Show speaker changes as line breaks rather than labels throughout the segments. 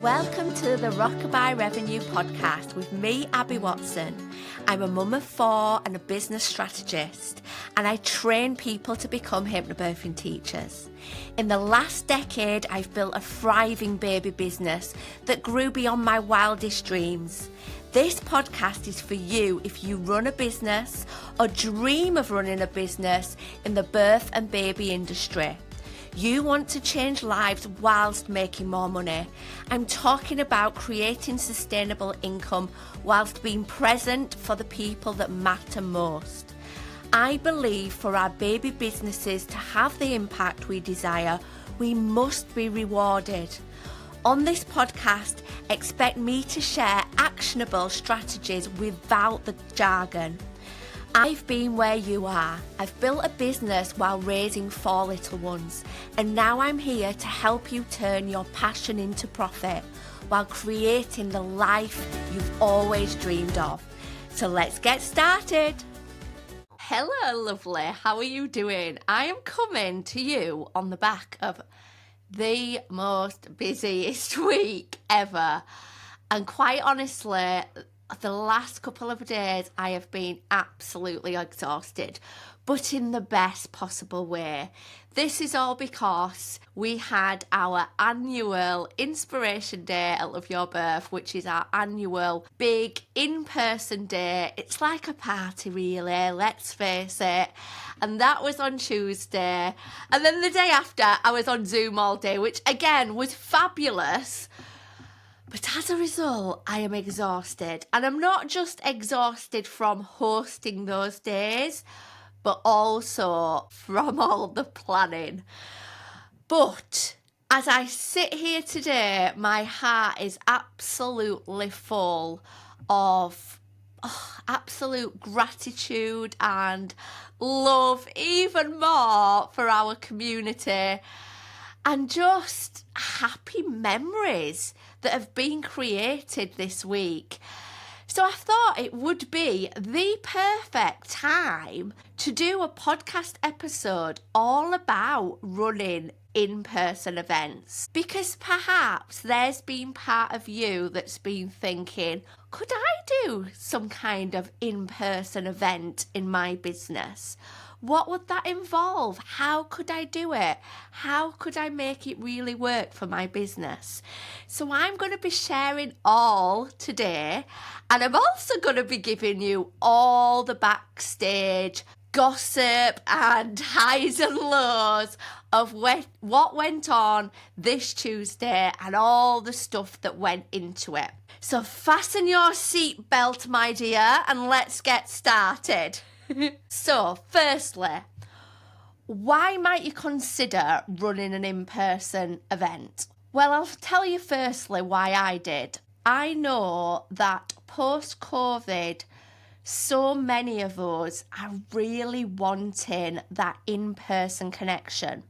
Welcome to the Rockabye Revenue Podcast with me, Abby Watson. I'm a mum of 4 and a business strategist, and I train people to become hypnobirthing teachers. In the last decade, I've built a thriving baby business that grew beyond my wildest dreams. This podcast is for you if you run a business or dream of running a business in the birth and baby industry. You want to change lives whilst making more money. I'm talking about creating sustainable income whilst being present for the people that matter most. I believe for our baby businesses to have the impact we desire, we must be rewarded. On this podcast, expect me to share actionable strategies without the jargon. I've been where you are. I've built a business while raising 4 little ones, and now I'm here to help you turn your passion into profit while creating the life you've always dreamed of. So let's get started. Hello, lovely. How are you doing? I am coming to you on the back of the most busiest week ever, and quite honestly, the last couple of days I have been absolutely exhausted, but in the best possible way. This is all because we had our annual Inspiration Day at Love Your Birth, which is our annual big in-person day. It's like a party really, let's face it. And that was on Tuesday. And then the day after I was on Zoom all day, which again was fabulous. But as a result, I am exhausted. And I'm not just exhausted from hosting those days, but also from all the planning. But as I sit here today, my heart is absolutely full of absolute gratitude and love, even more for our community, and just happy memories that have been created this week. So I thought it would be the perfect time to do a podcast episode all about running in-person events, because perhaps there's been part of you that's been thinking, could I do some kind of in-person event in my business? What would that involve? How could I do it? How could I make it really work for my business? So I'm going to be sharing all today, and I'm also going to be giving you all the backstage gossip and highs and lows of what went on this Tuesday and all the stuff that went into it. So fasten your seatbelt, my dear, and let's get started. So, firstly, why might you consider running an in-person event? Well, I'll tell you firstly why I did. I know that post-COVID, so many of us are really wanting that in-person connection.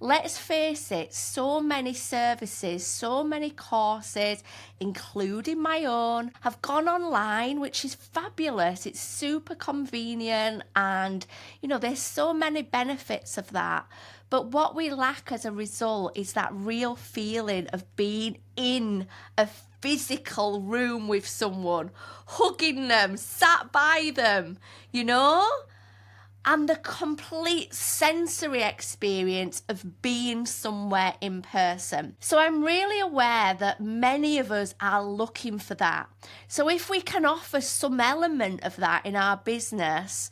Let's face it, so many services, so many courses, including my own, have gone online, which is fabulous. It's super convenient and, there's so many benefits of that. But what we lack as a result is that real feeling of being in a physical room with someone, hugging them, sat by them, and the complete sensory experience of being somewhere in person. So I'm really aware that many of us are looking for that. So if we can offer some element of that in our business,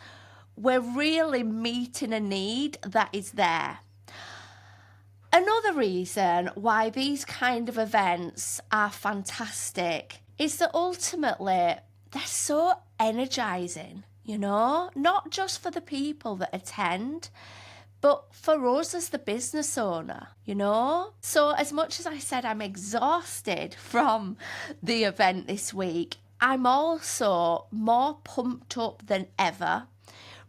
we're really meeting a need that is there. Another reason why these kind of events are fantastic is that ultimately they're so energizing. Not just for the people that attend, but for us as the business owner, So as much as I said I'm exhausted from the event this week, I'm also more pumped up than ever,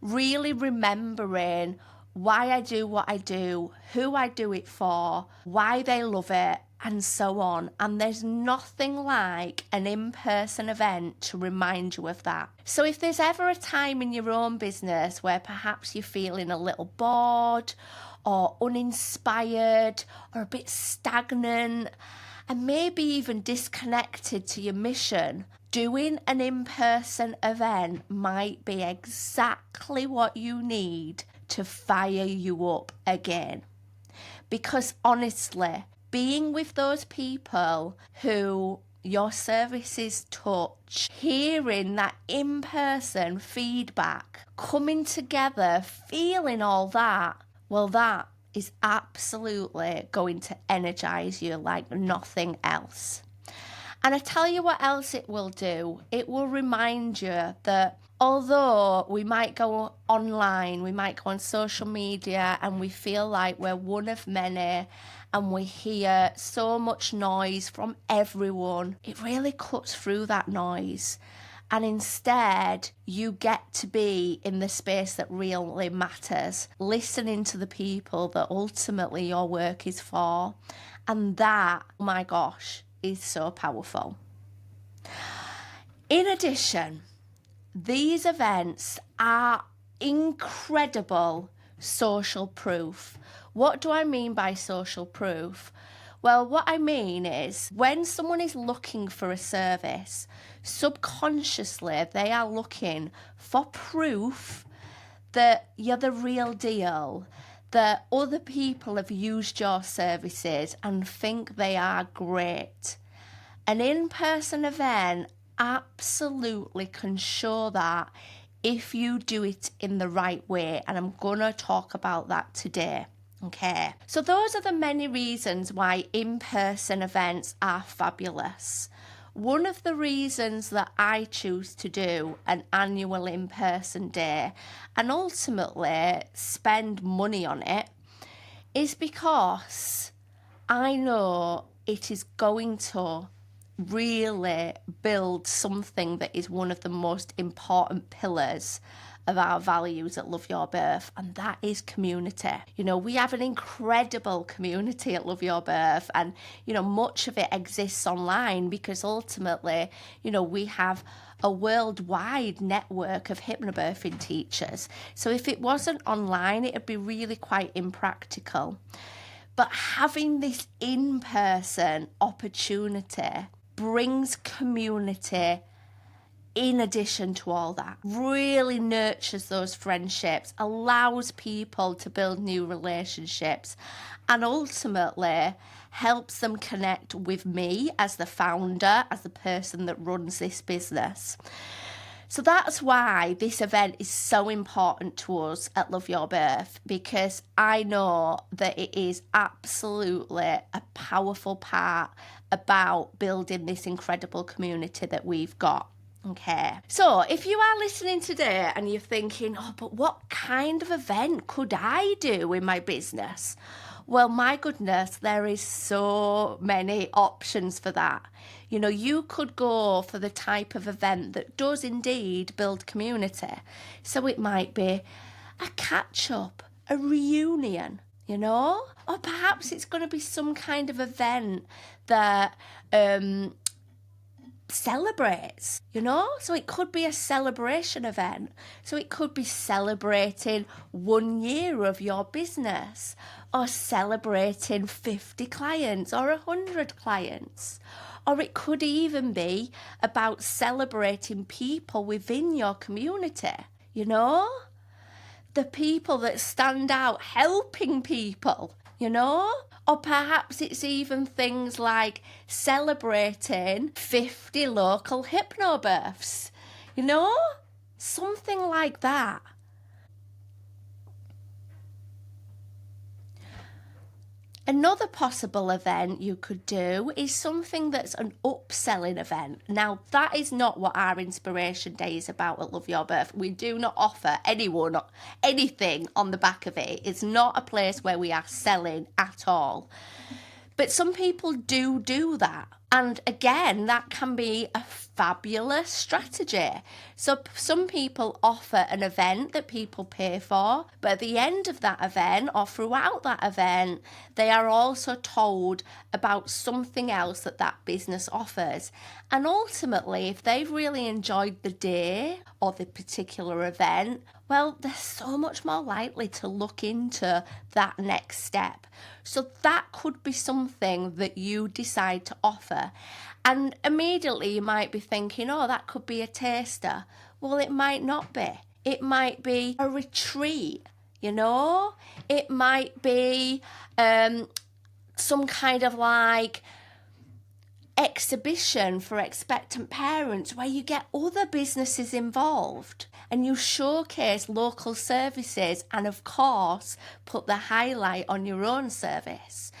really remembering why I do what I do, who I do it for, why they love it, and so on. And there's nothing like an in-person event to remind you of that. So if there's ever a time in your own business where perhaps you're feeling a little bored or uninspired or a bit stagnant, and maybe even disconnected to your mission, doing an in-person event might be exactly what you need to fire you up again. Because honestly, being with those people who your services touch, hearing that in-person feedback, coming together, feeling all that, well, that is absolutely going to energize you like nothing else. And I tell you what else it will do. It will remind you that although we might go online, we might go on social media and we feel like we're one of many and we hear so much noise from everyone, it really cuts through that noise. And instead, you get to be in the space that really matters, listening to the people that ultimately your work is for. And that, oh my gosh, is so powerful. In addition, these events are incredible social proof. What do I mean by social proof? Well, what I mean is when someone is looking for a service, subconsciously they are looking for proof that you're the real deal, that other people have used your services and think they are great. An in-person event absolutely can show that if you do it in the right way, and I'm going to talk about that today. Okay, so those are the many reasons why in-person events are fabulous. One of the reasons that I choose to do an annual in-person day and ultimately spend money on it is because I know it is going to really build something that is one of the most important pillars of our values at Love Your Birth, and that is community. You know, we have an incredible community at Love Your Birth, and, you know, much of it exists online because ultimately, you know, we have a worldwide network of hypnobirthing teachers. So if it wasn't online, it would be really quite impractical. But having this in-person opportunity brings community in addition to all that, really nurtures those friendships, allows people to build new relationships, and ultimately helps them connect with me as the founder, as the person that runs this business. So that's why this event is so important to us at Love Your Birth, because I know that it is absolutely a powerful part about building this incredible community that we've got. Okay, so if you are listening today and you're thinking, oh, but what kind of event could I do in my business? Well, my goodness, there is so many options for that. You know, you could go for the type of event that does indeed build community. So it might be a catch-up, a reunion, you know? Or perhaps it's going to be some kind of event that celebrates, you know? So it could be a celebration event. So it could be celebrating 1 year of your business, or celebrating 50 clients or 100 clients. Or it could even be about celebrating people within your community, you know? The people that stand out helping people, you know? Or perhaps it's even things like celebrating 50 local hypnobirths, you know? Something like that. Another possible event you could do is something that's an upselling event. Now, that is not what our Inspiration Day is about at Love Your Birth. We do not offer anyone anything on the back of it. It's not a place where we are selling at all. But some people do that. And again, that can be a fabulous strategy. So some people offer an event that people pay for, but at the end of that event or throughout that event, they are also told about something else that that business offers. And ultimately, if they've really enjoyed the day or the particular event, well, they're so much more likely to look into that next step. So that could be something that you decide to offer. And immediately you might be thinking, oh, that could be a taster. Well, it might not be. It might be a retreat, It might be some kind of like exhibition for expectant parents where you get other businesses involved and you showcase local services and of course put the highlight on your own service.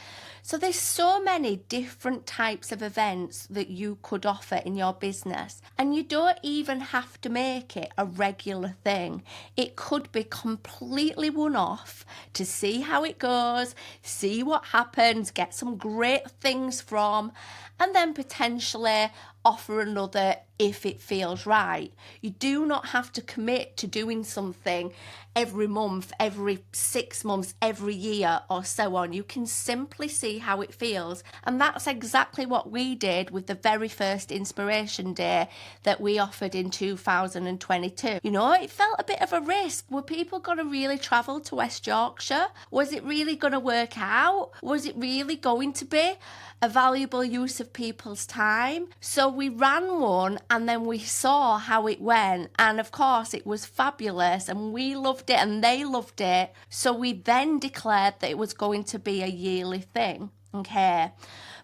So there's so many different types of events that you could offer in your business, and you don't even have to make it a regular thing. It could be completely one-off to see how it goes, see what happens, get some great things from, and then potentially offer another if it feels right. You do not have to commit to doing something every month, every 6 months, every year or so on. You can simply see how it feels. And that's exactly what we did with the very first Inspiration Day that we offered in 2022. It felt a bit of a risk. Were people going to really travel to West Yorkshire? Was it really going to work out? Was it really going to be a valuable use of people's time? So we ran one and then we saw how it went, and of course it was fabulous and we loved it and they loved it. So we then declared that it was going to be a yearly thing. Okay,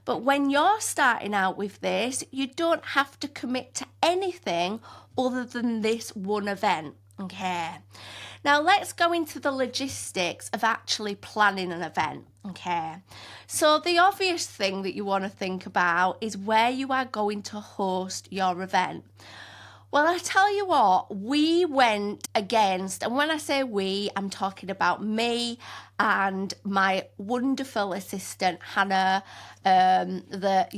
but when you're starting out with this, you don't have to commit to anything other than this one event. Okay, now let's go into the logistics of actually planning an event. Okay, so the obvious thing that you want to think about is where you are going to host your event. Well, I tell you what, we went against, and when I say we, I'm talking about me and my wonderful assistant, Hannah, that,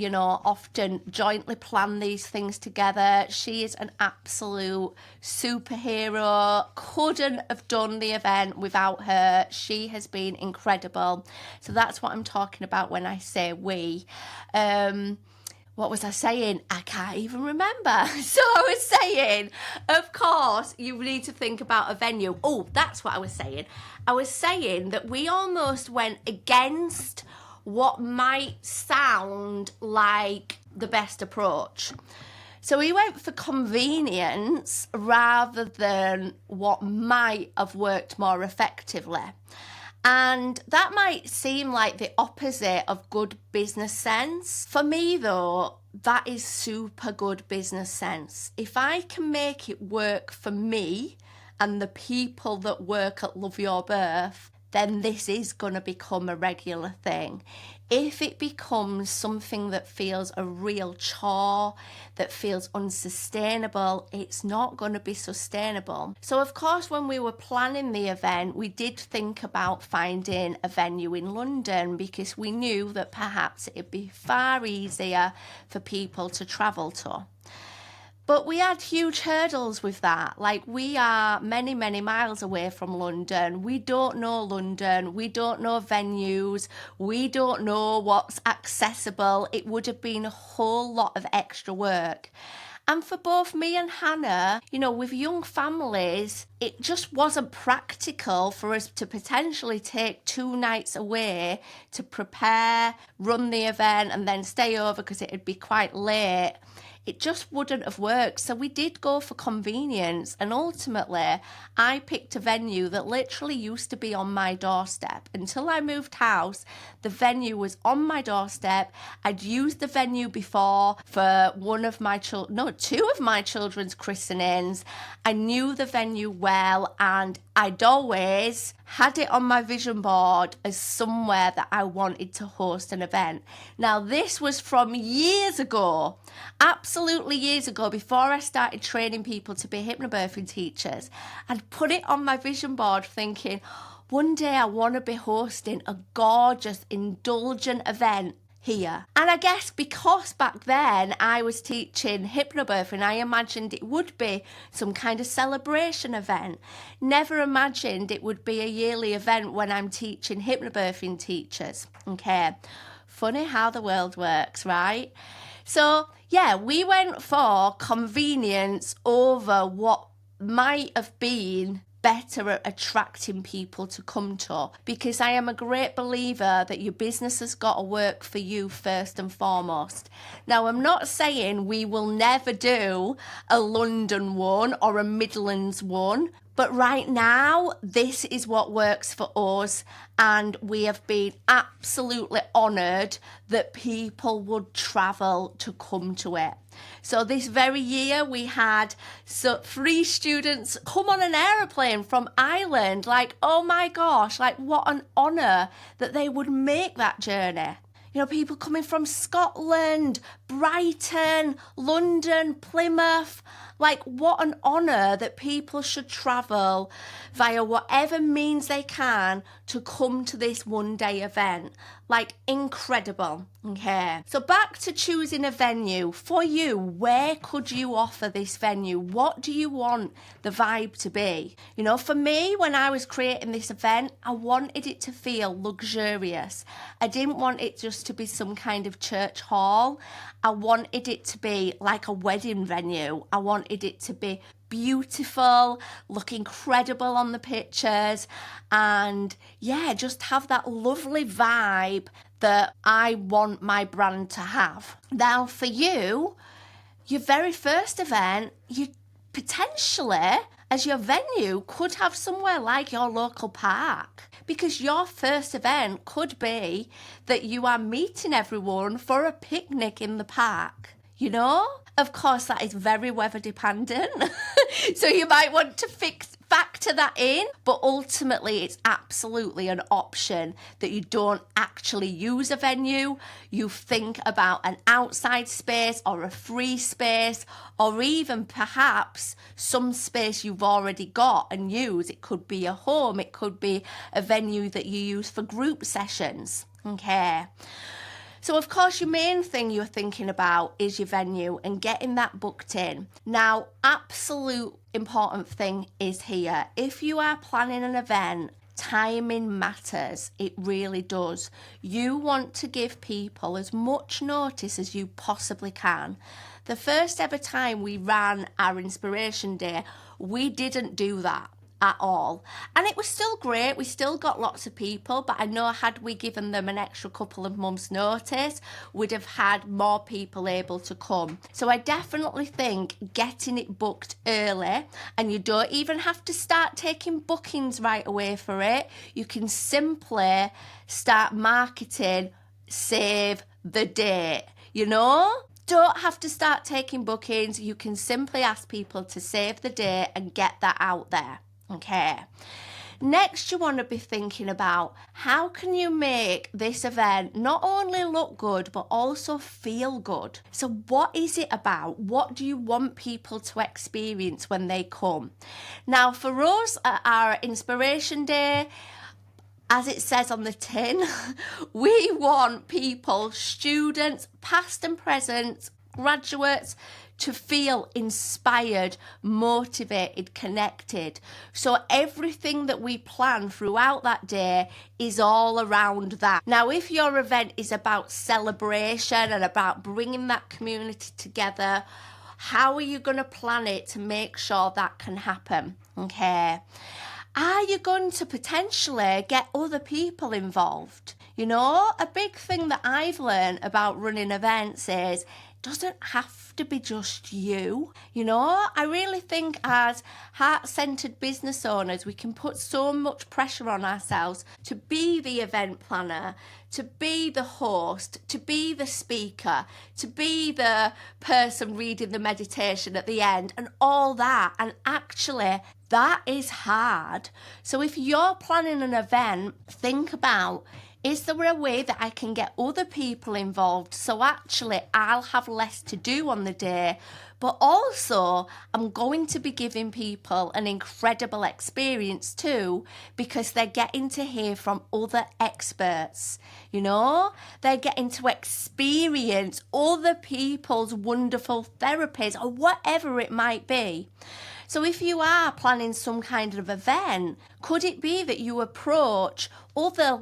often jointly plan these things together. She is an absolute superhero. Couldn't have done the event without her. She has been incredible. So that's what I'm talking about when I say we. What was I saying? I can't even remember. So I was saying, of course, you need to think about a venue. Oh, that's what I was saying. I was saying that we almost went against what might sound like the best approach. So we went for convenience rather than what might have worked more effectively. And that might seem like the opposite of good business sense. For me, though, that is super good business sense. If I can make it work for me and the people that work at Love Your Birth, then this is going to become a regular thing. If it becomes something that feels a real chore, that feels unsustainable, it's not going to be sustainable. So of course, when we were planning the event, we did think about finding a venue in London because we knew that perhaps it'd be far easier for people to travel to. But we had huge hurdles with that. Like, we are many, many miles away from London. We don't know London. We don't know venues. We don't know what's accessible. It would have been a whole lot of extra work. And for both me and Hannah, with young families, it just wasn't practical for us to potentially take 2 nights away to prepare, run the event, and then stay over because it'd be quite late. It just wouldn't have worked. So we did go for convenience, and ultimately I picked a venue that literally used to be on my doorstep. Until I moved house, the venue was on my doorstep. I'd used the venue before for two of my children's christenings. I knew the venue well, and I'd always had it on my vision board as somewhere that I wanted to host an event. Now, this was from years ago, absolutely years ago, before I started training people to be hypnobirthing teachers. I'd put it on my vision board thinking, one day I want to be hosting a gorgeous, indulgent event here. And I guess because back then I was teaching hypnobirthing, I imagined it would be some kind of celebration event. Never imagined it would be a yearly event when I'm teaching hypnobirthing teachers. Okay, funny how the world works, right? So yeah, we went for convenience over what might have been better at attracting people to come to, because I am a great believer that your business has got to work for you first and foremost. Now, I'm not saying we will never do a London one or a Midlands one, but right now, this is what works for us, and we have been absolutely honoured that people would travel to come to it. So this very year, we had 3 students come on an aeroplane from Ireland. Like, oh my gosh, like what an honour that they would make that journey. You know, people coming from Scotland, Brighton, London, Plymouth. Like, what an honour that people should travel via whatever means they can to come to this one-day event. Like, incredible. Okay. So back to choosing a venue. For you, where could you offer this venue? What do you want the vibe to be? You know, for me, when I was creating this event, I wanted it to feel luxurious. I didn't want it just to be some kind of church hall. I wanted it to be like a wedding venue. I wanted it to be beautiful, look incredible on the pictures, and yeah, just have that lovely vibe that I want my brand to have. Now, for you, your very first event, you potentially, as your venue, could have somewhere like your local park, because your first event could be that you are meeting everyone for a picnic in the park, you know? Of course, that is very weather dependent, so you might want to factor that in, but ultimately it's absolutely an option that you don't actually use a venue. You think about an outside space or a free space, or even perhaps some space you've already got and use. It could be a home, it could be a venue that you use for group sessions. Okay. So, of course, your main thing you're thinking about is your venue and getting that booked in. Now, absolute important thing is here. If you are planning an event, timing matters. It really does. You want to give people as much notice as you possibly can. The first ever time we ran our Inspiration Day, we didn't do that at all, and it was still great. We still got lots of people, but I know had we given them an extra couple of months notice, we'd have had more people able to come. So I definitely think getting it booked early, and you don't even have to start taking bookings right away for it. You can simply start marketing, save the date, you know? Don't have to start taking bookings. You can simply ask people to save the date and get that out there. Okay. Next, you want to be thinking about how can you make this event not only look good, but also feel good. So what is it about? What do you want people to experience when they come? Now, for us at our Inspiration Day, as it says on the tin, we want people, students, past and present, graduates, to feel inspired, motivated, connected. So everything that we plan throughout that day is all around that. Now, if your event is about celebration and about bringing that community together, how are you going to plan it to make sure that can happen? Okay. Are you going to potentially get other people involved? You know, a big thing that I've learned about running events is doesn't have to be just you. You know, I really think as heart-centered business owners, we can put so much pressure on ourselves to be the event planner, to be the host, to be the speaker, to be the person reading the meditation at the end and all that. And actually, that is hard. So if you're planning an event, think about, is there a way that I can get other people involved so actually I'll have less to do on the day, but also I'm going to be giving people an incredible experience too, because they're getting to hear from other experts, you know? They're getting to experience other people's wonderful therapies or whatever it might be. So if you are planning some kind of event, could it be that you approach other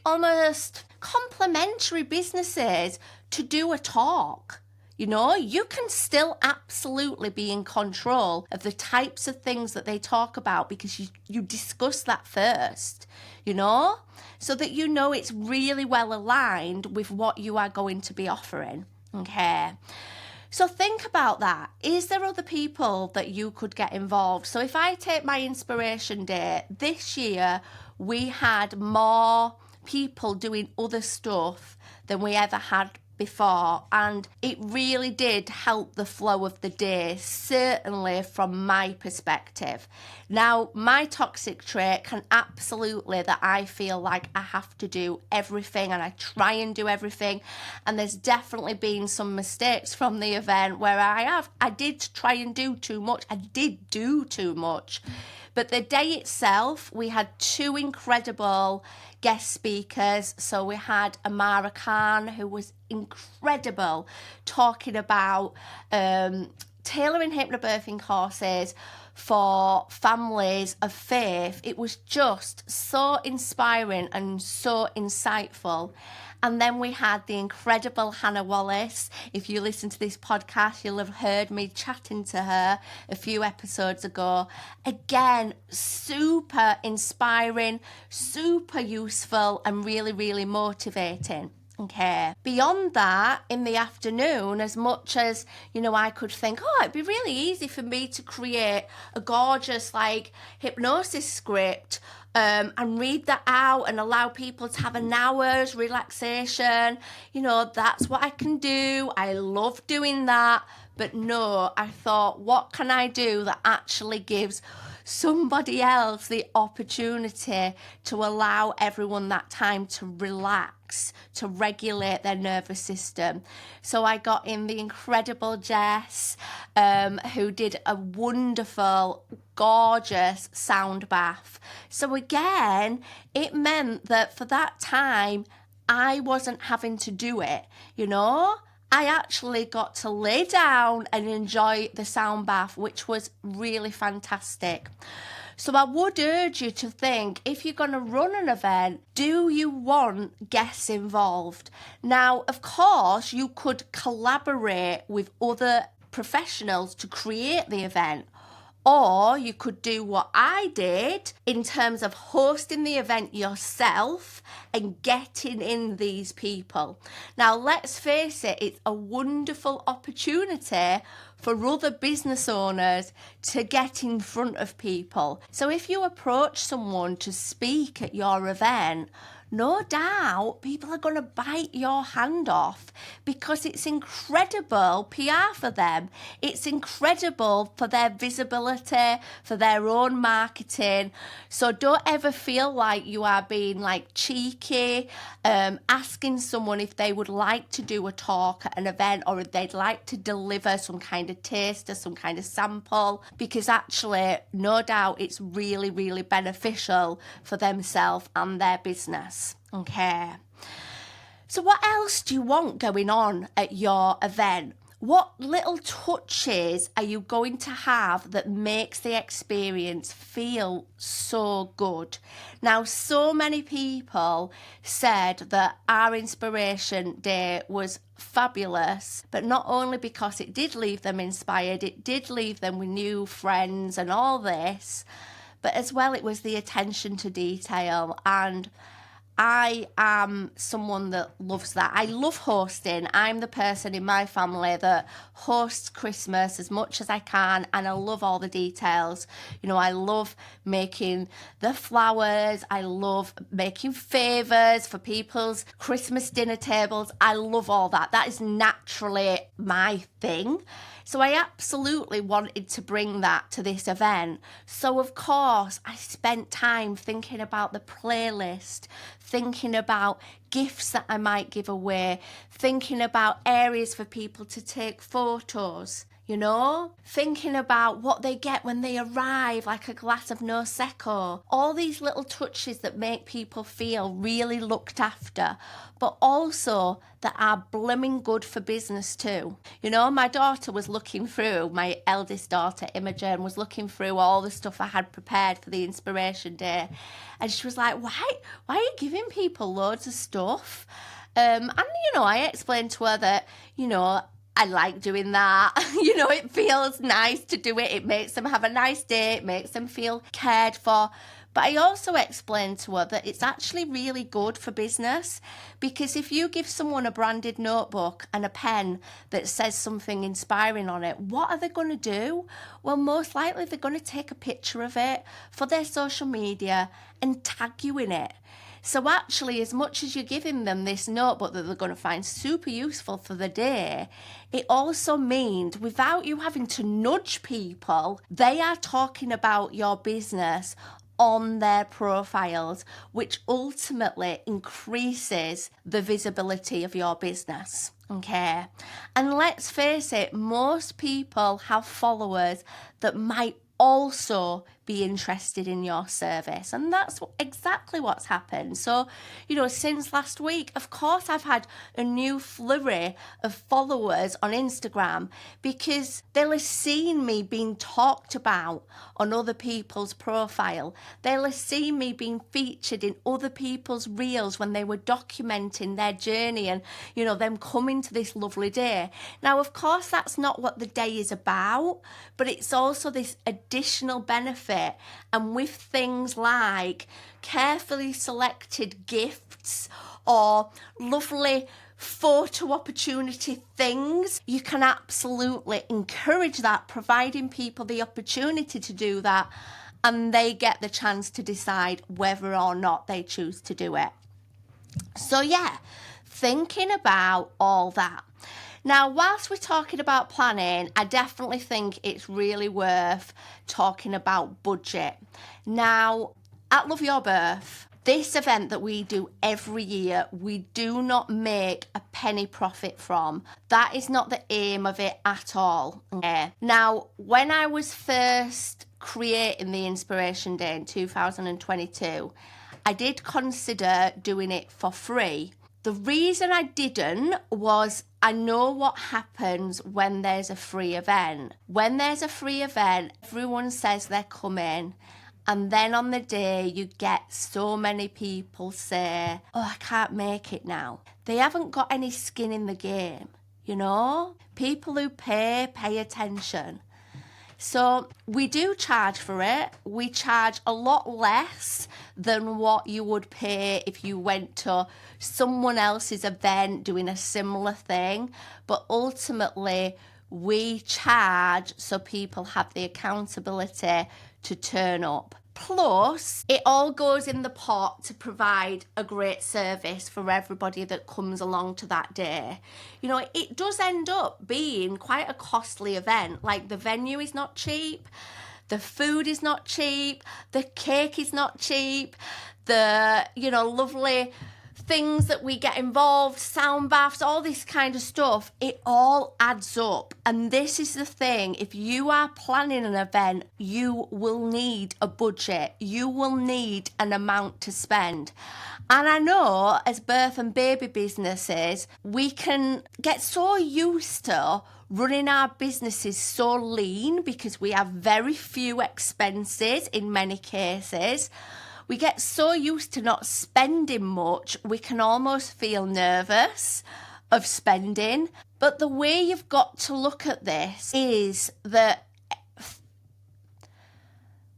almost complementary businesses to do a talk? You know, you can still absolutely be in control of the types of things that they talk about because you discuss that first, you know, so that you know it's really well aligned with what you are going to be offering. Okay. So think about that. Is there other people that you could get involved? So if I take my inspiration day, this year we had more people doing other stuff than we ever had before, and it really did help the flow of the day, certainly from my perspective. Now, my toxic trait can absolutely that I feel like I have to do everything and I try and do everything, and there's definitely been some mistakes from the event where I did try and do too much. I did do too much. But the day itself, we had two incredible guest speakers. So we had Amara Khan, who was incredible, talking about tailoring hypnobirthing courses for families of faith. It was just so inspiring and so insightful. And then we had the incredible Hannah Wallace. If you listen to this podcast, you'll have heard me chatting to her a few episodes ago. Again, super inspiring, super useful, and really, really motivating. Okay. Beyond that, in the afternoon, as much as, you know, I could think, oh, it'd be really easy for me to create a gorgeous, like, hypnosis script and read that out and allow people to have an hour's relaxation. You know, that's what I can do. I love doing that. But no, I thought, what can I do that actually gives somebody else the opportunity to allow everyone that time to relax, to regulate their nervous system? So I got in the incredible Jess, who did a wonderful, gorgeous sound bath. So again, it meant that for that time, I wasn't having to do it, you know? I actually got to lay down and enjoy the sound bath, which was really fantastic. So I would urge you to think, if you're going to run an event, do you want guests involved? Now, of course, you could collaborate with other professionals to create the event. Or you could do what I did in terms of hosting the event yourself and getting in these people. Now, let's face it, it's a wonderful opportunity for other business owners to get in front of people. So if you approach someone to speak at your event, no doubt people are going to bite your hand off because it's incredible PR for them. It's incredible for their visibility, for their own marketing. So don't ever feel like you are being like cheeky, asking someone if they would like to do a talk at an event or if they'd like to deliver some kind of taste or some kind of sample, because actually, no doubt it's really, really beneficial for themselves and their business. Okay. So what else do you want going on at your event? What little touches are you going to have that makes the experience feel so good? Now, so many people said that our inspiration day was fabulous, but not only because it did leave them inspired, it did leave them with new friends and all this, but as well, it was the attention to detail. And I am someone that loves that. I love hosting. I'm the person in my family that hosts Christmas as much as I can, and I love all the details. You know, I love making the flowers. I love making favours for people's Christmas dinner tables. I love all that. That is naturally my thing. So I absolutely wanted to bring that to this event. So of course, I spent time thinking about the playlist, thinking about gifts that I might give away, thinking about areas for people to take photos, you know, thinking about what they get when they arrive, like a glass of Prosecco. All these little touches that make people feel really looked after, but also that are blooming good for business too. You know, my daughter was looking through, my eldest daughter, Imogen, was looking through all the stuff I had prepared for the inspiration day. And she was like, why are you giving people loads of stuff? And, you know, I explained to her that, you know, I like doing that. It feels nice to do it. It makes them have a nice day. It makes them feel cared for. But I also explained to her that it's actually really good for business, because if you give someone a branded notebook and a pen that says something inspiring on it, what are they going to do? Well, most likely they're going to take a picture of it for their social media and tag you in it. So actually, as much as you're giving them this notebook that they're going to find super useful for the day, it also means without you having to nudge people, they are talking about your business on their profiles, which ultimately increases the visibility of your business. Okay. And let's face it, most people have followers that might also be interested in your service, and that's exactly what's happened. So since last week, of course, I've had a new flurry of followers on Instagram, because they'll have seen me being talked about on other people's profile. They'll have seen me being featured in other people's reels when they were documenting their journey and them coming to this lovely day. Now, of course, that's not what the day is about, but it's also this additional benefit. And with things like carefully selected gifts or lovely photo opportunity things, you can absolutely encourage that, providing people the opportunity to do that, and they get the chance to decide whether or not they choose to do it. So yeah, thinking about all that. Now, whilst we're talking about planning, I definitely think it's really worth talking about budget. Now, at Love Your Birth, this event that we do every year, we do not make a penny profit from. That is not the aim of it at all. Okay. Now, when I was first creating the Inspiration Day in 2022, I did consider doing it for free. The reason I didn't was I know what happens when there's a free event. When there's a free event, everyone says they're coming, and then on the day you get so many people say, oh, I can't make it now. They haven't got any skin in the game, People who pay attention. So we do charge for it. We charge a lot less than what you would pay if you went to someone else's event doing a similar thing. But ultimately, we charge so people have the accountability to turn up. Plus, it all goes in the pot to provide a great service for everybody that comes along to that day. It does end up being quite a costly event. Like, the venue is not cheap, the food is not cheap, the cake is not cheap, the, lovely things that we get involved, sound baths, all this kind of stuff, it all adds up. And this is the thing, if you are planning an event, you will need a budget, you will need an amount to spend. And I know as birth and baby businesses, we can get so used to running our businesses so lean because we have very few expenses in many cases. We get so used to not spending much, we can almost feel nervous of spending. But the way you've got to look at this is that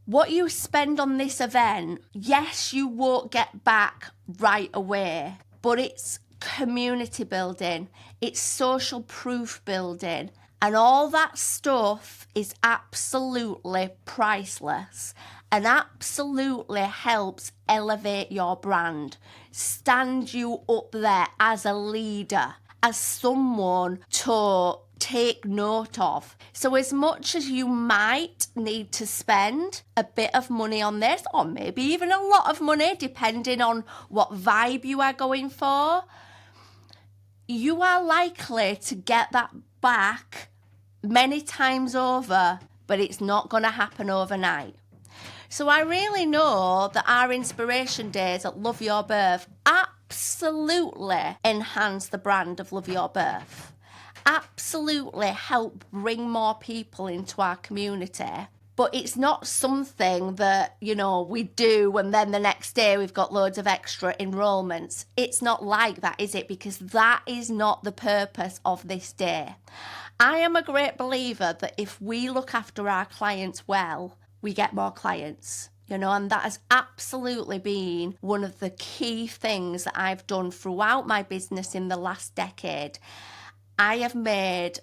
what you spend on this event, yes, you won't get back right away, but it's community building, it's social proof building, and all that stuff is absolutely priceless and absolutely helps elevate your brand, stand you up there as a leader, as someone to take note of. So as much as you might need to spend a bit of money on this, or maybe even a lot of money, depending on what vibe you are going for, you are likely to get that back many times over, but it's not going to happen overnight. So I really know that our Inspiration Days at Love Your Birth absolutely enhance the brand of Love Your Birth, absolutely help bring more people into our community. But it's not something that, we do and then the next day we've got loads of extra enrolments. It's not like that, is it? Because that is not the purpose of this day. I am a great believer that if we look after our clients well, we get more clients. And that has absolutely been one of the key things that I've done throughout my business in the last decade. I have made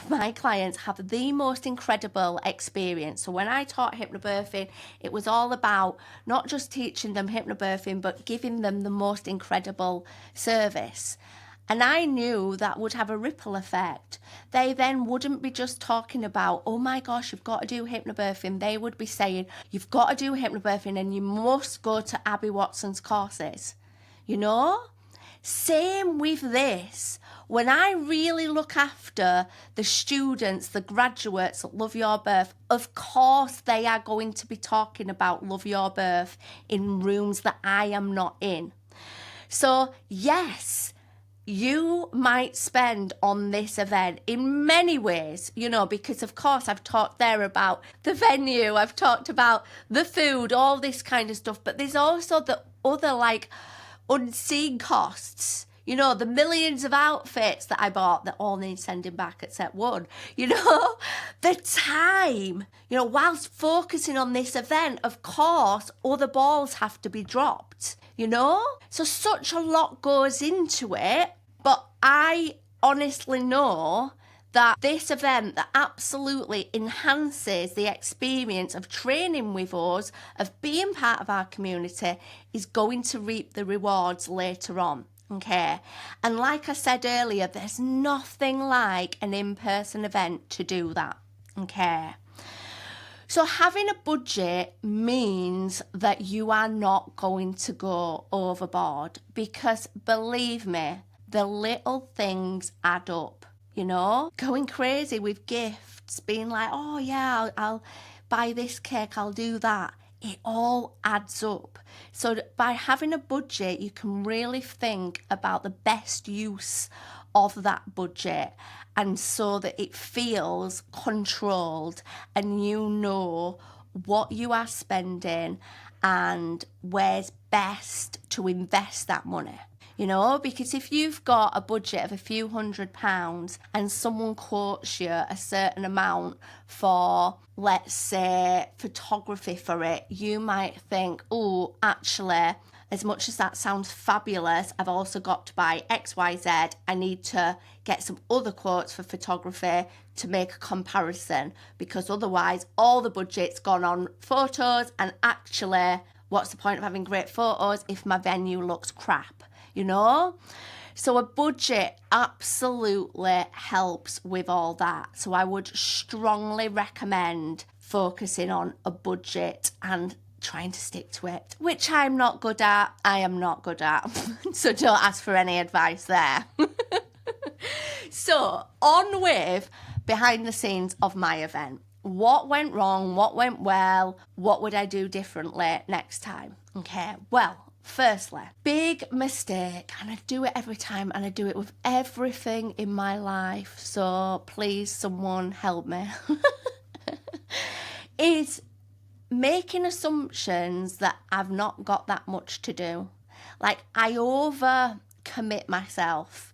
my clients have the most incredible experience. So when I taught hypnobirthing, it was all about not just teaching them hypnobirthing, but giving them the most incredible service. And I knew that would have a ripple effect. They then wouldn't be just talking about, oh my gosh, you've got to do hypnobirthing. They would be saying, you've got to do hypnobirthing and you must go to Abby Watson's courses. Same with this. When I really look after the students, the graduates at Love Your Birth, of course they are going to be talking about Love Your Birth in rooms that I am not in. So yes, you might spend on this event in many ways, because of course I've talked there about the venue, I've talked about the food, all this kind of stuff, but there's also the other unseen costs. The millions of outfits that I bought that all need sending back except one. The time, whilst focusing on this event, of course, other balls have to be dropped, So such a lot goes into it, but I honestly know that this event that absolutely enhances the experience of training with us, of being part of our community, is going to reap the rewards later on. Okay, and like I said earlier, there's nothing like an in-person event to do that. Okay, so having a budget means that you are not going to go overboard, because believe me, the little things add up. Going crazy with gifts, being like, oh yeah, I'll buy this cake, I'll do that. It all adds up. So by having a budget, you can really think about the best use of that budget, and so that it feels controlled and you know what you are spending and where's best to invest that money. Because if you've got a budget of a few £100 and someone quotes you a certain amount for, let's say, photography for it, you might think, oh, actually, as much as that sounds fabulous, I've also got to buy XYZ. I need to get some other quotes for photography to make a comparison, because otherwise all the budget's gone on photos, and actually, what's the point of having great photos if my venue looks crap? So a budget absolutely helps with all that. So I would strongly recommend focusing on a budget and trying to stick to it, which I'm not good at. I am not good at. So don't ask for any advice there. So on with behind the scenes of my event. What went wrong? What went well? What would I do differently next time? Okay, well, firstly, big mistake, and I do it every time, and I do it with everything in my life, so please someone help me, is making assumptions that I've not got that much to do. I over commit myself.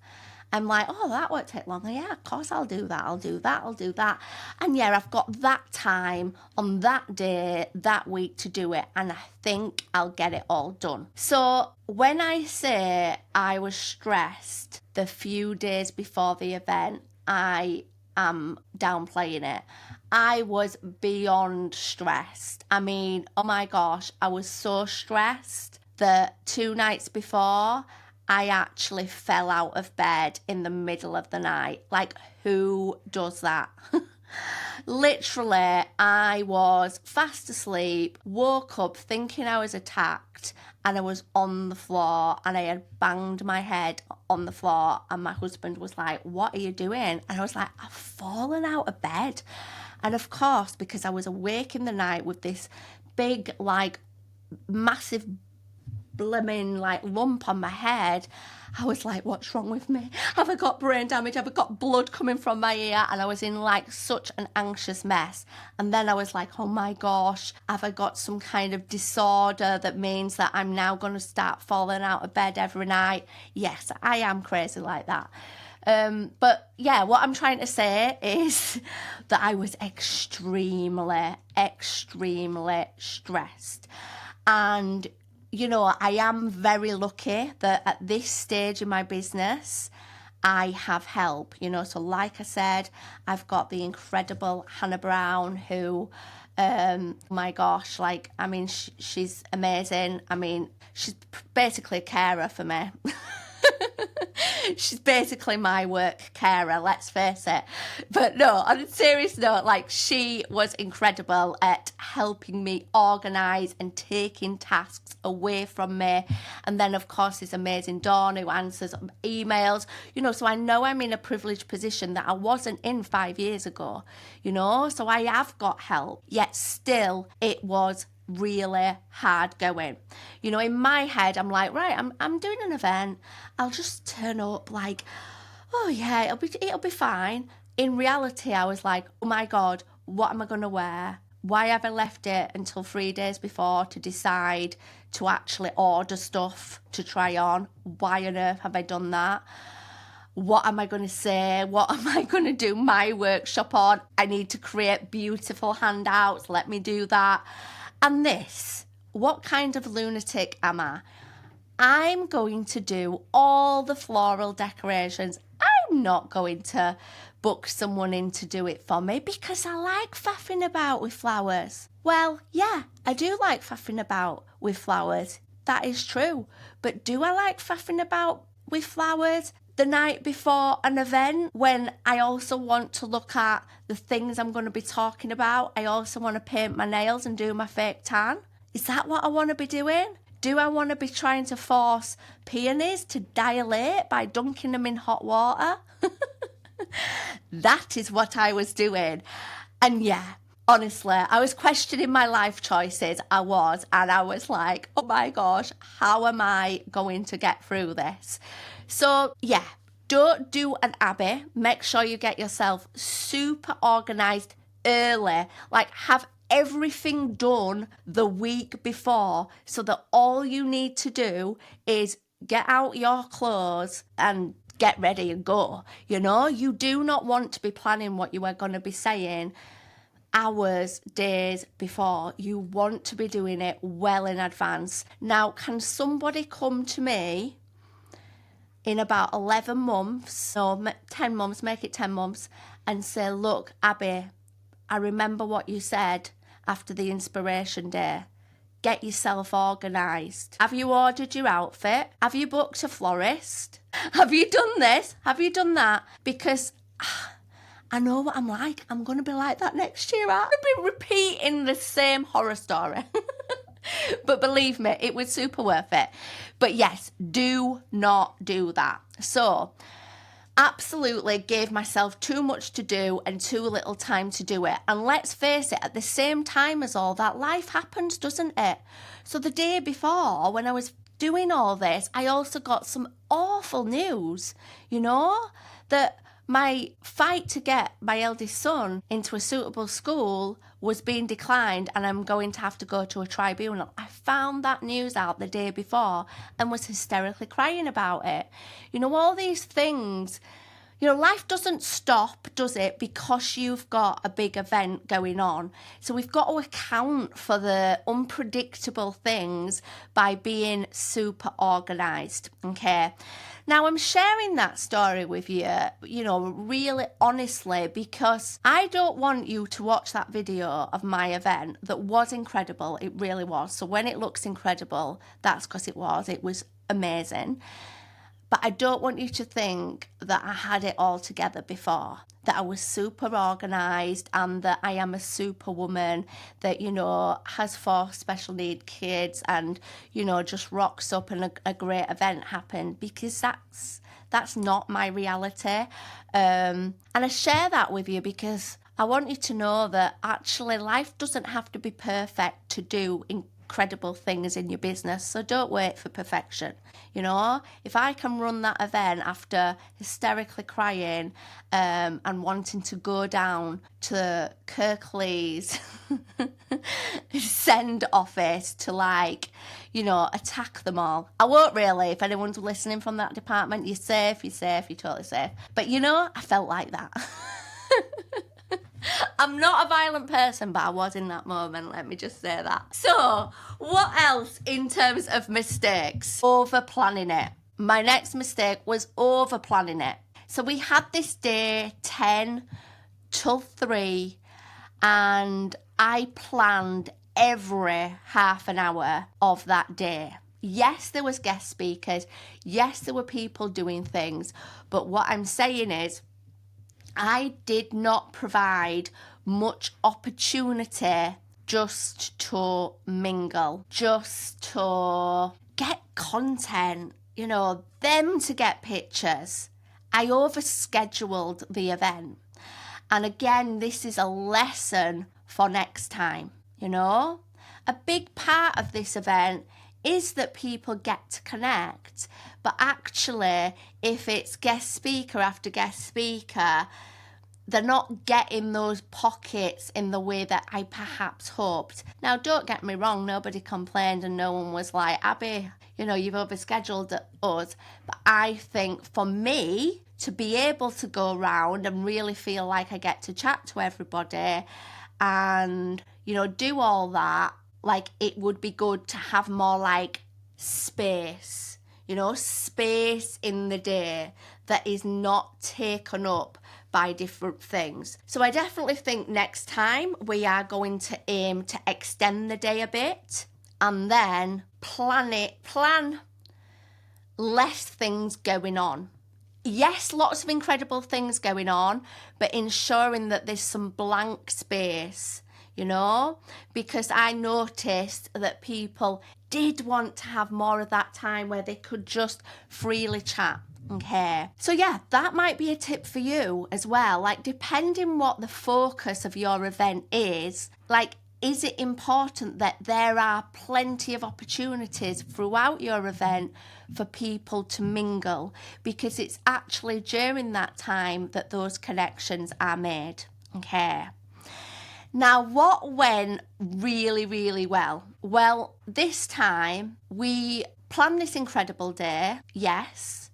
I'm like, oh, that won't take long. Yeah, of course I'll do that. And yeah, I've got that time on that day, that week to do it. And I think I'll get it all done. So when I say I was stressed the few days before the event, I am downplaying it. I was beyond stressed. I mean, oh my gosh, I was so stressed that 2 nights before, I actually fell out of bed in the middle of the night. Who does that? Literally, I was fast asleep, woke up thinking I was attacked, and I was on the floor, and I had banged my head on the floor, and my husband was like, what are you doing? And I was like, I've fallen out of bed. And of course, because I was awake in the night with this big, massive blooming like lump on my head. I was like, what's wrong with me? Have I got brain damage? Have I got blood coming from my ear? And I was in like such an anxious mess. And then I was like, oh my gosh, have I got some kind of disorder that means that I'm now going to start falling out of bed every night? Yes, I am crazy like that. But yeah, what I'm trying to say is that I was extremely stressed. And you know, I am very lucky that at this stage in my business, I have help, you know. So like I said, I've got the incredible Hannah Brown who, my gosh, like, I mean, she's amazing. I mean, she's basically a carer for me. She's basically my work carer, let's face it. But no, on a serious note, like, she was incredible at helping me organise and taking tasks away from me. And then, of course, this amazing Dawn who answers emails, you know, so I know I'm in a privileged position that I wasn't in 5 years ago, you know, so I have got help, yet still it was really hard going. You know, in my head, I'm like, right, I'm doing an event. I'll just turn up like, oh yeah, it'll be fine. In reality, I was like, oh my God, what am I going to wear? Why have I left it until 3 days before to decide to actually order stuff to try on? Why on earth have I done that? What am I going to say? What am I going to do my workshop on? I need to create beautiful handouts. Let me do that. And this, what kind of lunatic am I? I'm going to do all the floral decorations. I'm not going to book someone in to do it for me because I like faffing about with flowers. Well, yeah, I do like faffing about with flowers. That is true. But do I like faffing about with flowers the night before an event when I also want to look at the things I'm going to be talking about? I also want to paint my nails and do my fake tan. Is that what I want to be doing? Do I want to be trying to force peonies to dilate by dunking them in hot water? That is what I was doing. And yeah, honestly, I was questioning my life choices. And I was like, oh my gosh, how am I going to get through this? So yeah, don't do an Abby. Make sure you get yourself super organised early. Like, have everything done the week before so that all you need to do is get out your clothes and get ready and go. You know, you do not want to be planning what you are going to be saying hours, days before. You want to be doing it well in advance. Now, can somebody come to me in about 11 months, or 10 months, make it 10 months, and say, look, Abby, I remember what you said after the inspiration day. Get yourself organised. Have you ordered your outfit? Have you booked a florist? Have you done this? Have you done that? Because I know what I'm like. I'm going to be like that next year. I'm going to be repeating the same horror story. But believe me, it was super worth it. But yes, do not do that. So, absolutely gave myself too much to do and too little time to do it. And let's face it, at the same time as all that, life happens, doesn't it? So the day before, when I was doing all this, I also got some awful news, you know, that my fight to get my eldest son into a suitable school was being declined and I'm going to have to go to a tribunal. I found that news out the day before and was hysterically crying about it. You know, all these things, you know, life doesn't stop, does it, because you've got a big event going on. So we've got to account for the unpredictable things by being super organised, okay? Now, I'm sharing that story with you, you know, really honestly, because I don't want you to watch that video of my event that was incredible. It really was. So when it looks incredible, that's because it was amazing. But I don't want you to think that I had it all together before, that I was super organised and that I am a superwoman that, you know, has 4 special need kids and, you know, just rocks up and a great event happened, because that's not my reality. And I share that with you because I want you to know that actually life doesn't have to be perfect to do credible things in your business. So don't wait for perfection. You know, if I can run that event after hysterically crying and wanting to go down to Kirklees send office to, like, you know, attack them all. I won't really. If anyone's listening from that department, you're safe, you're totally safe. But, you know, I felt like that. I'm not a violent person, but I was in that moment, let me just say that. So, what else in terms of mistakes? Over planning it. My next mistake was over planning it. So we had this day 10 till 3, and I planned every half an hour of that day. Yes, there was guest speakers. Yes, there were people doing things. But what I'm saying is, I did not provide much opportunity just to mingle, just to get content, you know, them to get pictures. I overscheduled the event. And again, this is a lesson for next time, you know. A big part of this event is that people get to connect, but actually, if it's guest speaker after guest speaker, they're not getting those pockets in the way that I perhaps hoped. Now, don't get me wrong, nobody complained and no one was like, Abby, you know, you've overscheduled us. But I think for me to be able to go around and really feel like I get to chat to everybody and, you know, do all that, like, it would be good to have more like space, you know, space in the day that is not taken up by different things. So I definitely think next time we are going to aim to extend the day a bit and then plan less things going on. Yes, lots of incredible things going on, but ensuring that there's some blank space, you know, because I noticed that people did want to have more of that time where they could just freely chat. Okay, so yeah, that might be a tip for you as well. Like, depending what the focus of your event is, like, is it important that there are plenty of opportunities throughout your event for people to mingle? Because it's actually during that time that those connections are made. Okay. Now, what went really, really well? Well, this time we planned this incredible day, yes.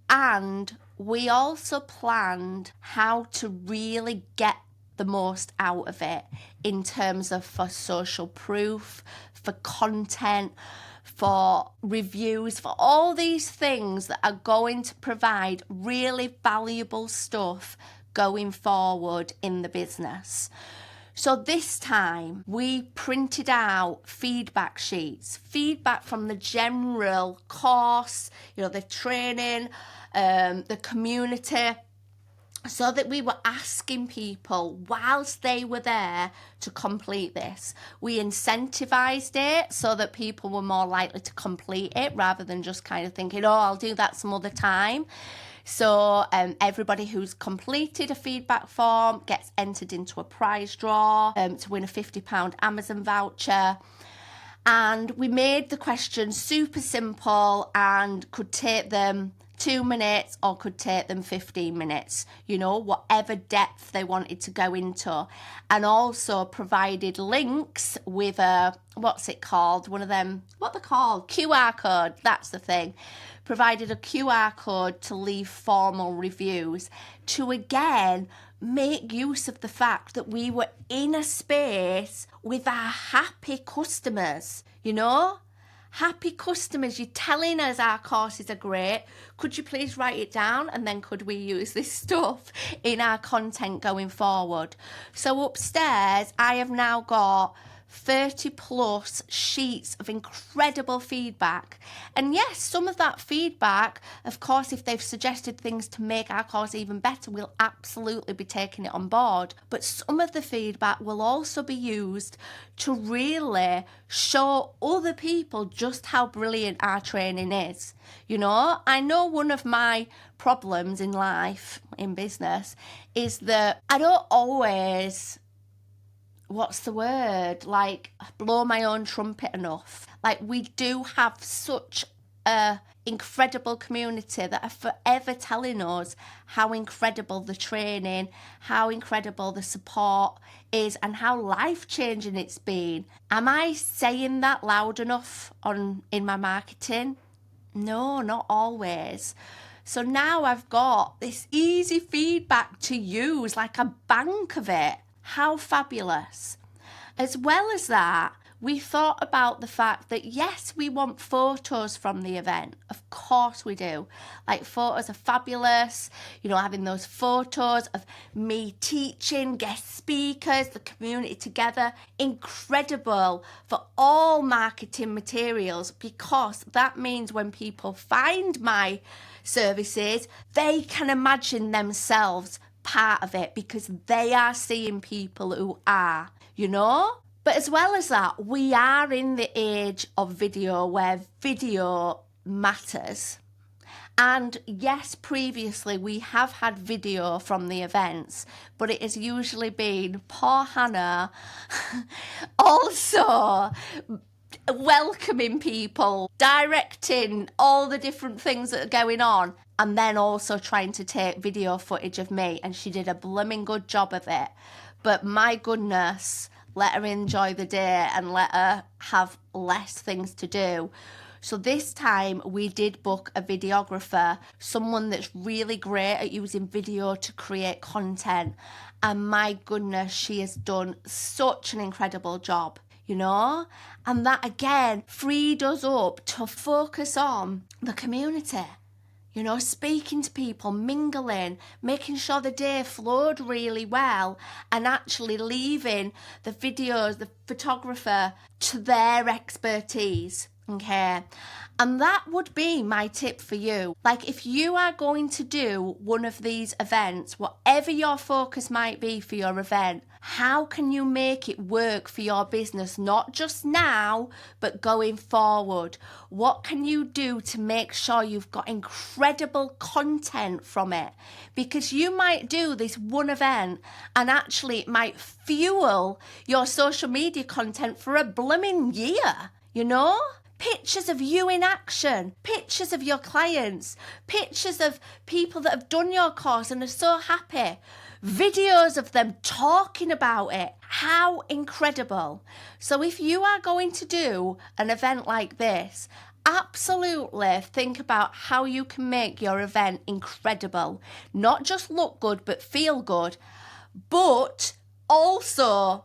And we also planned how to really get the most out of it in terms of for social proof, for content, for reviews, for all these things that are going to provide really valuable stuff going forward in the business. So this time we printed out feedback sheets, feedback from the general course, you know, the training, the community, so that we were asking people whilst they were there to complete this. We incentivized it so that people were more likely to complete it rather than just kind of thinking, oh, I'll do that some other time. So everybody who's completed a feedback form gets entered into a prize draw to win a £50 Amazon voucher. And we made the questions super simple and could take them 2 minutes or could take them 15 minutes, you know, whatever depth they wanted to go into. And also provided links with a, what's it called? One of them, what they're called? QR code, that's the thing. Provided a QR code to leave formal reviews to, again, make use of the fact that we were in a space with our happy customers, you know? Happy customers, you're telling us our courses are great. Could you please write it down? And then could we use this stuff in our content going forward? So upstairs, I have now got 30 plus sheets of incredible feedback. And yes, some of that feedback, of course, if they've suggested things to make our course even better, we'll absolutely be taking it on board. But some of the feedback will also be used to really show other people just how brilliant our training is. You know, I know one of my problems in life, in business, is that I don't always what's the word? Like, blow my own trumpet enough. Like, we do have such a incredible community that are forever telling us how incredible the training, how incredible the support is, and how life-changing it's been. Am I saying that loud enough in my marketing? No, not always. So now I've got this easy feedback to use, like a bank of it. How fabulous. As well as that, we thought about the fact that yes, we want photos from the event. Of course we do. Like, photos are fabulous. You know, having those photos of me teaching, guest speakers, the community together. Incredible for all marketing materials, because that means when people find my services, they can imagine themselves part of it because they are seeing people who are, you know? But as well as that, we are in the age of video where video matters. And yes, previously we have had video from the events, but it has usually been poor Hannah also welcoming people, directing all the different things that are going on, and then also trying to take video footage of me. And she did a blooming good job of it. But my goodness, let her enjoy the day and let her have less things to do. So this time we did book a videographer, someone that's really great at using video to create content. And my goodness, she has done such an incredible job, you know? And that again freed us up to focus on the community. You know, speaking to people, mingling, making sure the day flowed really well, and actually leaving the videos, the photographer, to their expertise. Okay. And that would be my tip for you. Like, if you are going to do one of these events, whatever your focus might be for your event, how can you make it work for your business, not just now, but going forward? What can you do to make sure you've got incredible content from it? Because you might do this one event and actually it might fuel your social media content for a blooming year, you know? Pictures of you in action, pictures of your clients, pictures of people that have done your course and are so happy, videos of them talking about it. How incredible. So if you are going to do an event like this, absolutely think about how you can make your event incredible. Not just look good, but feel good. But also,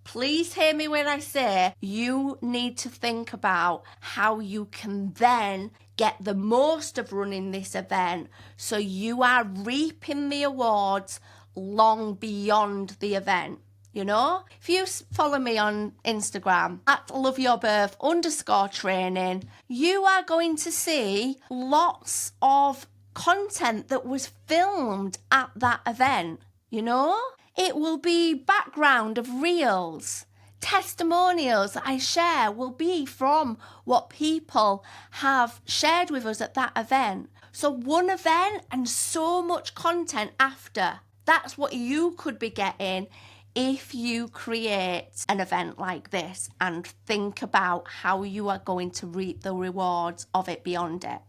please hear me when I say you need to think about how you can then get the most of running this event so you are reaping the awards long beyond the event. You know, if you follow me on Instagram at loveyourbirth_training, you are going to see lots of content that was filmed at that event, you know? It will be background of reels. Testimonials that I share will be from what people have shared with us at that event. So one event and so much content after. That's what you could be getting if you create an event like this and think about how you are going to reap the rewards of it beyond it.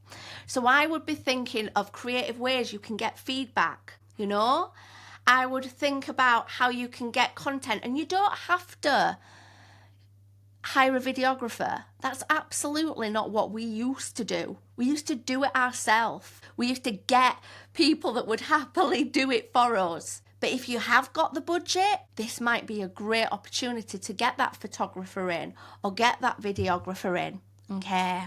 So I would be thinking of creative ways you can get feedback, you know? I would think about how you can get content, and you don't have to hire a videographer. That's absolutely not what we used to do. We used to do it ourselves. We used to get people that would happily do it for us. But if you have got the budget, this might be a great opportunity to get that photographer in or get that videographer in. Okay.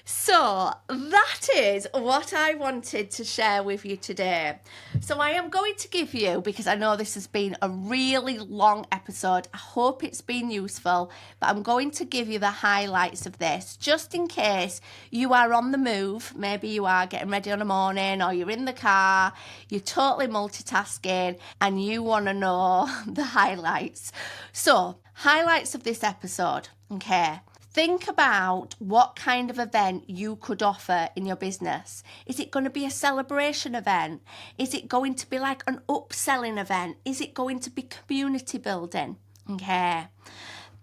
So that is what I wanted to share with you today. So I am going to give you, because I know this has been a really long episode, I hope it's been useful, but I'm going to give you the highlights of this just in case you are on the move. Maybe you are getting ready on a morning or you're in the car, you're totally multitasking and you want to know the highlights. So highlights of this episode. Okay. Think about what kind of event you could offer in your business. Is it going to be a celebration event? Is it going to be like an upselling event? Is it going to be community building? Okay.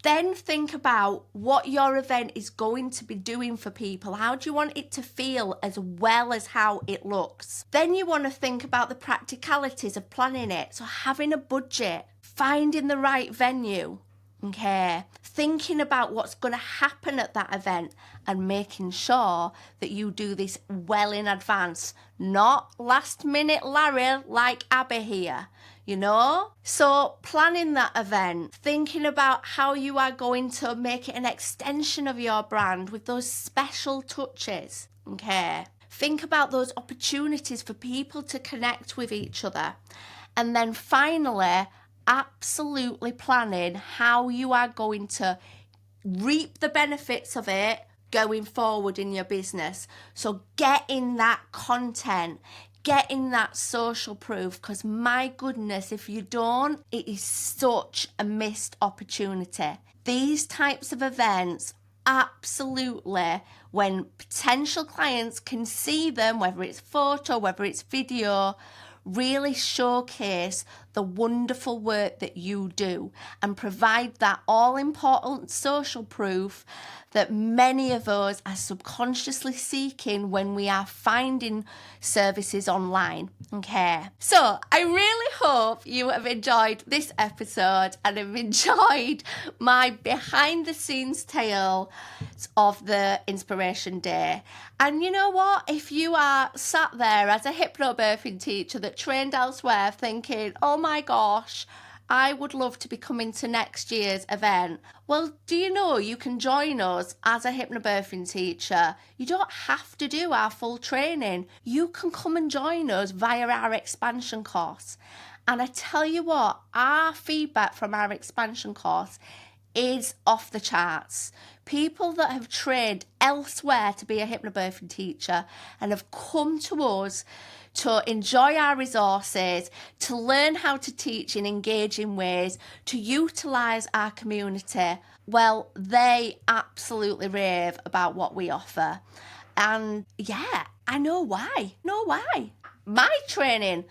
Then think about what your event is going to be doing for people. How do you want it to feel as well as how it looks? Then you want to think about the practicalities of planning it. So having a budget, finding the right venue, okay, thinking about what's going to happen at that event and making sure that you do this well in advance, not last minute Larry like Abby here, you know? So planning that event, thinking about how you are going to make it an extension of your brand with those special touches, okay? Think about those opportunities for people to connect with each other. And then finally, absolutely planning how you are going to reap the benefits of it going forward in your business. So getting that content, getting that social proof, because my goodness, if you don't, it is such a missed opportunity. These types of events, absolutely, when potential clients can see them, whether it's photo, whether it's video, really showcase the wonderful work that you do and provide that all-important social proof that many of us are subconsciously seeking when we are finding services online. Okay, so I really hope you have enjoyed this episode and have enjoyed my behind-the-scenes tale of the Inspiration Day. And you know what? If you are sat there as a hypnobirthing teacher that trained elsewhere thinking, oh my gosh, I would love to be coming to next year's event. Well, do you know you can join us as a hypnobirthing teacher? You don't have to do our full training. You can come and join us via our expansion course. And I tell you what, our feedback from our expansion course is off the charts. People that have trained elsewhere to be a hypnobirthing teacher and have come to us to enjoy our resources, to learn how to teach in engaging ways, to utilise our community, well, they absolutely rave about what we offer. And yeah, I know why. My training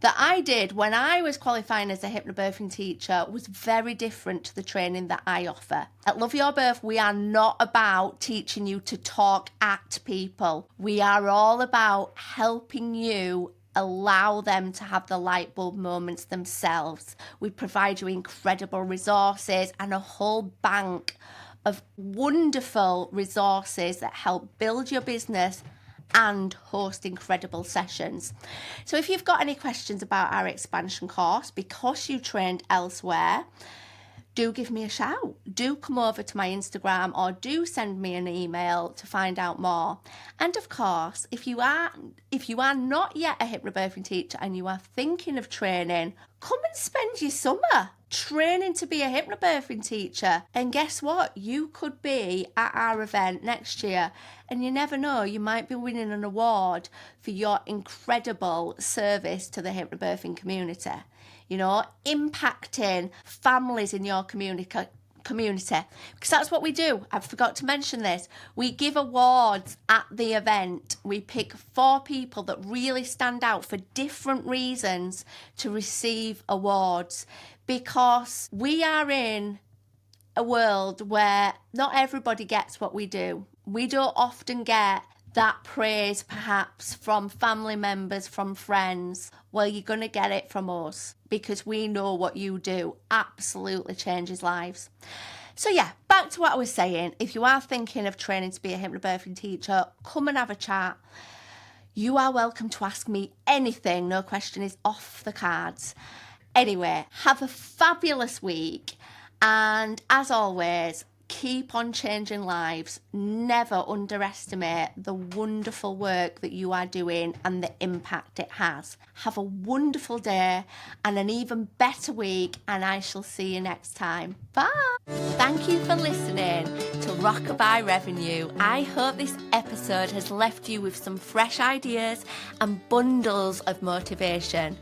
that I did when I was qualifying as a hypnobirthing teacher was very different to the training that I offer. At Love Your Birth, we are not about teaching you to talk at people. We are all about helping you allow them to have the light bulb moments themselves. We provide you incredible resources and a whole bank of wonderful resources that help build your business and host incredible sessions. So if you've got any questions about our expansion course because you trained elsewhere, do give me a shout. Do come over to my Instagram or do send me an email to find out more. And of course, if you are not yet a hypnobirthing teacher and you are thinking of training, come and spend your summer training to be a hypnobirthing teacher. And guess what? You could be at our event next year, and you never know, you might be winning an award for your incredible service to the hypnobirthing community. You know, impacting families in your community, because that's what we do. I forgot to mention this. We give awards at the event. We pick 4 people that really stand out for different reasons to receive awards, because we are in a world where not everybody gets what we do. We don't often get that praise perhaps from family members, from friends. Well, you're going to get it from us because we know what you do absolutely changes lives. So yeah, back to what I was saying. If you are thinking of training to be a hypnobirthing teacher, come and have a chat. You are welcome to ask me anything. No question is off the cards. Anyway, have a fabulous week. And as always, keep on changing lives. Never underestimate the wonderful work that you are doing and the impact it has. Have a wonderful day and an even better week, and I shall see you next time. Bye. Thank you for listening to Rockabye Revenue. I hope this episode has left you with some fresh ideas and bundles of motivation.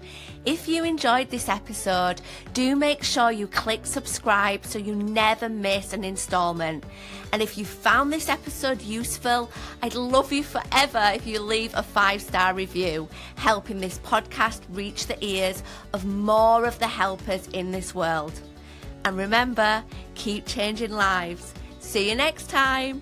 If you enjoyed this episode, do make sure you click subscribe so you never miss an installment instalment. And if you found this episode useful, I'd love you forever if you leave a 5-star review, helping this podcast reach the ears of more of the helpers in this world. And remember, keep changing lives. See you next time.